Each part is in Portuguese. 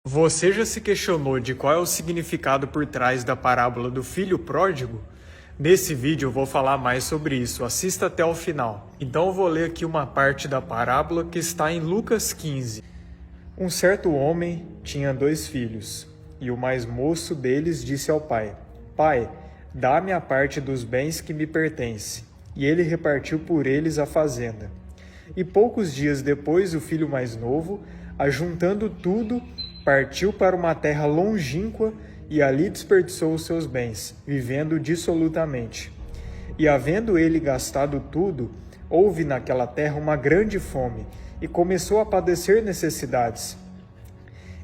Você já se questionou de qual é o significado por trás da parábola do filho pródigo? Nesse vídeo eu vou falar mais sobre isso, assista até o final. Então eu vou ler aqui uma parte da parábola que está em Lucas 15. Um certo homem tinha 2 filhos, e o mais moço deles disse ao pai: Pai, dá-me a parte dos bens que me pertence. E ele repartiu por eles a fazenda. E poucos dias depois o filho mais novo, ajuntando tudo, partiu para uma terra longínqua e ali desperdiçou os seus bens, vivendo dissolutamente. E havendo ele gastado tudo, houve naquela terra uma grande fome, e começou a padecer necessidades.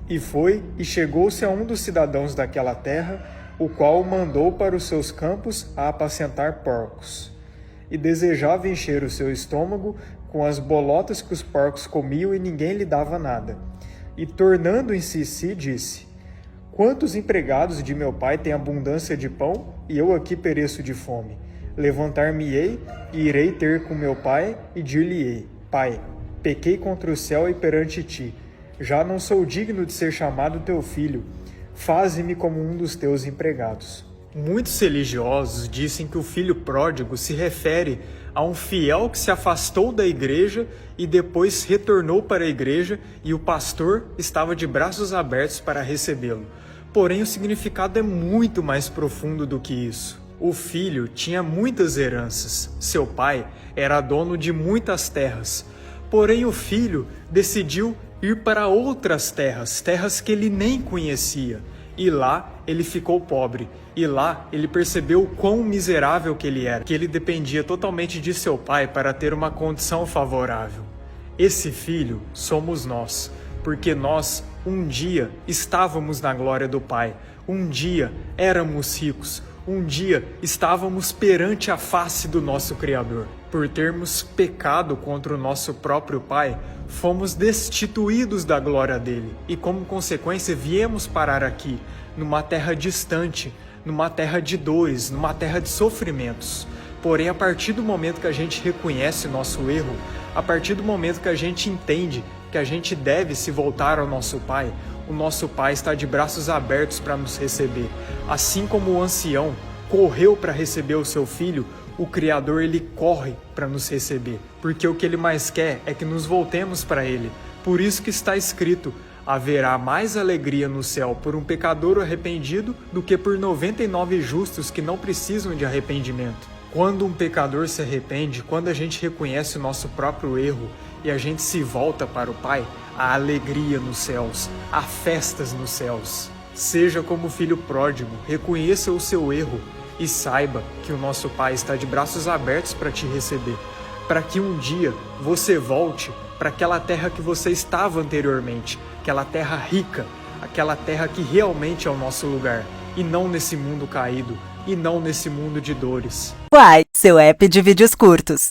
E foi e chegou-se a um dos cidadãos daquela terra, o qual o mandou para os seus campos a apacentar porcos. E desejava encher o seu estômago com as bolotas que os porcos comiam e ninguém lhe dava nada. E tornando em si, disse: Quantos empregados de meu pai têm abundância de pão, e eu aqui pereço de fome? Levantar-me-ei, e irei ter com meu pai, e dir-lhe-ei: Pai, pequei contra o céu e perante ti. Já não sou digno de ser chamado teu filho. Faze-me como um dos teus empregados. Muitos religiosos dizem que o filho pródigo se refere a um fiel que se afastou da igreja e depois retornou para a igreja e o pastor estava de braços abertos para recebê-lo. Porém, o significado é muito mais profundo do que isso. O filho tinha muitas heranças. Seu pai era dono de muitas terras. Porém, o filho decidiu ir para outras terras, terras que ele nem conhecia. E lá ele ficou pobre. E lá ele percebeu o quão miserável que ele era, que ele dependia totalmente de seu pai para ter uma condição favorável. Esse filho somos nós, porque nós um dia estávamos na glória do Pai, um dia éramos ricos, um dia estávamos perante a face do nosso Criador. Por termos pecado contra o nosso próprio Pai, fomos destituídos da glória dele e, como consequência, viemos parar aqui, numa terra distante, numa terra de dores, numa terra de sofrimentos. Porém, a partir do momento que a gente reconhece o nosso erro, a partir do momento que a gente entende que a gente deve se voltar ao nosso Pai, o nosso Pai está de braços abertos para nos receber. Assim como o ancião correu para receber o seu filho, o Criador ele corre para nos receber, porque o que ele mais quer é que nos voltemos para ele. Por isso que está escrito: haverá mais alegria no céu por um pecador arrependido do que por 99 justos que não precisam de arrependimento. Quando um pecador se arrepende, quando a gente reconhece o nosso próprio erro e a gente se volta para o Pai, há alegria nos céus, há festas nos céus. Seja como o filho pródigo, reconheça o seu erro e saiba que o nosso Pai está de braços abertos para te receber, para que um dia você volte para aquela terra que você estava anteriormente, aquela terra rica, aquela terra que realmente é o nosso lugar, e não nesse mundo caído, e não nesse mundo de dores. Uai, seu app de vídeos curtos.